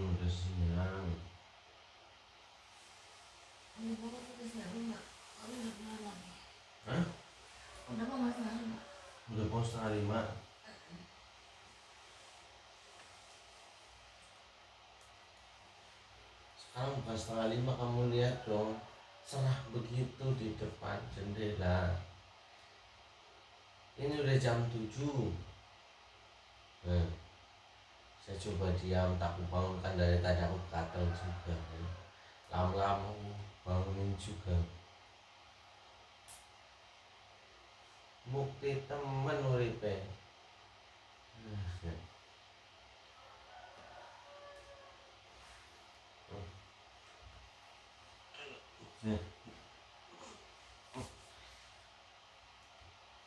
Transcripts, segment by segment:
udah siang. Ini baru udah siang enggak? Udah pulang lagi. Hah? Udah mau setengah lima. Udah mau setengah 5. Sekarang bukan setengah 5, kamu lihat dong. Cerah begitu di depan jendela. Ini udah jam 7. Saya coba diam, tak bangunkan dari tadi, aku gatel juga. Lama-lama aku bangunin juga. Bukti temen uripe.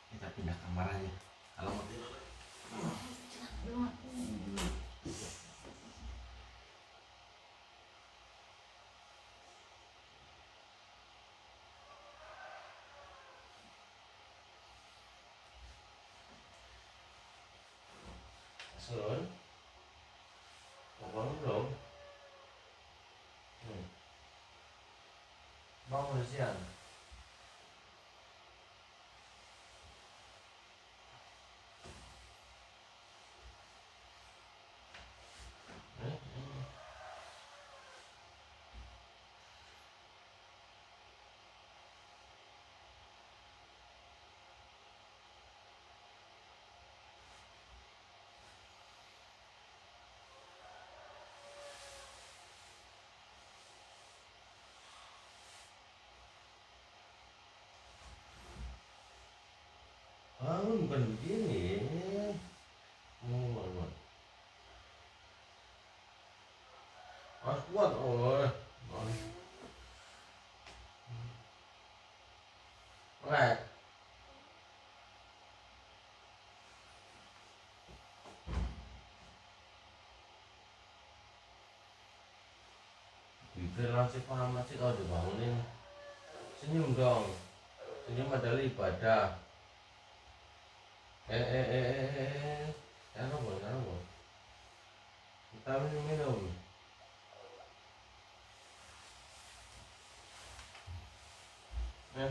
Kita pindah kamar aja. Kalau mau tidur. Sun, mau bangun belum? Bangun udah siang. Bangun bukan begini. Bangun. Mas kuat, oh. Right. Bibir masih panas sih kalau dibangunin. Senyum dong. Senyum adalah ibadah. Jangan bohong. Kita minum. Eh.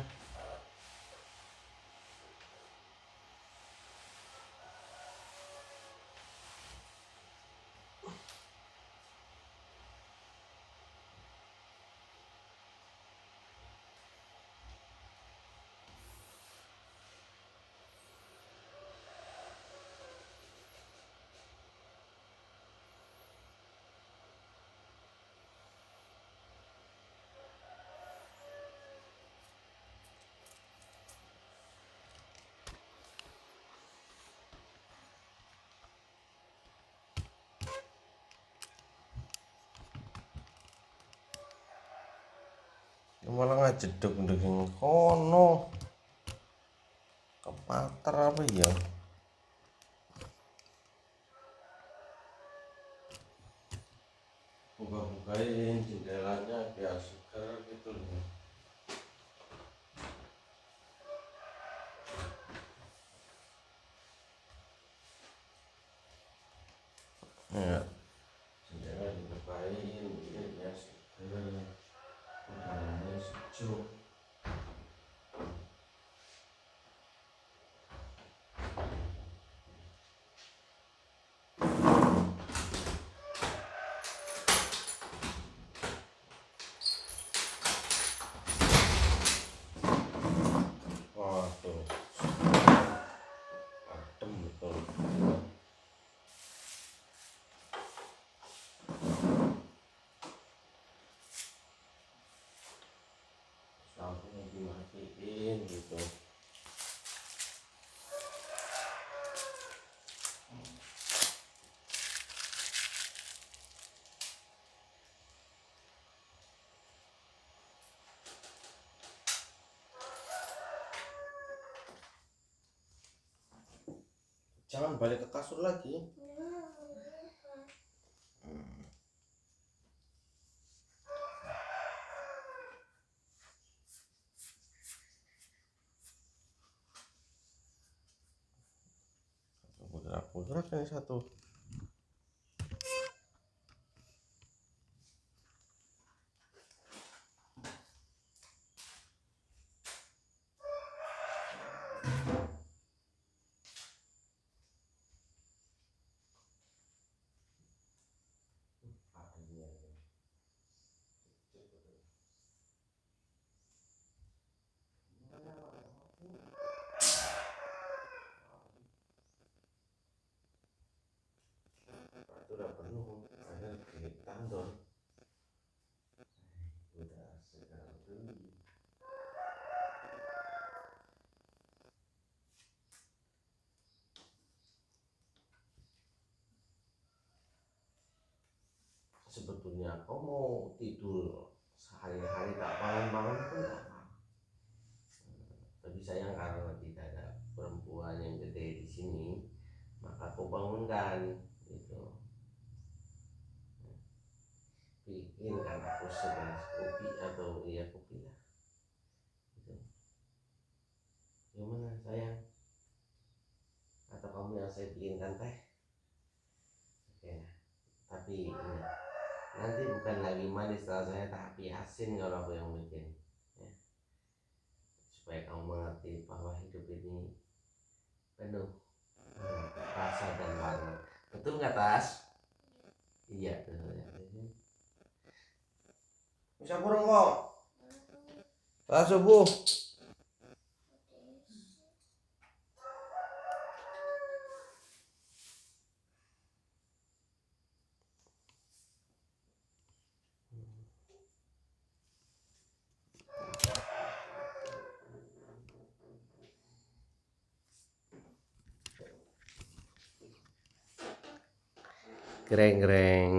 Malah ngajeduk ndek kono. Kepater apa ya? Buka-bukain jendelanya biar seger gitu loh. Ya, jendela dibukain biar seger, udaranya sejuk. Waduh, adem betul. Lampunya dimatiin gitu. Jangan balik ke kasur lagi. Pudrat ini satu. waktunya kau mau tidur sehari-hari tak bangun-bangun pun tak apa. Tapi sayang karena tidak ada perempuan yang gede di sini, maka kau bangunkan gitu. Bikinkan aku segelas kopi atau iya kopi lah. Gitu. Gimana sayang? Atau kamu yang saya bikinkan teh? Oke. Tapi ini nanti bukan lagi manis setelah saya, tapi asin kalau aku yang bikin. Ya. Supaya kamu mengerti bahwa hidup ini penuh rasa dan warna. Betul nggak Tas? Iya betul ya. Bisa burung kok. Tas subuh. Greng greng.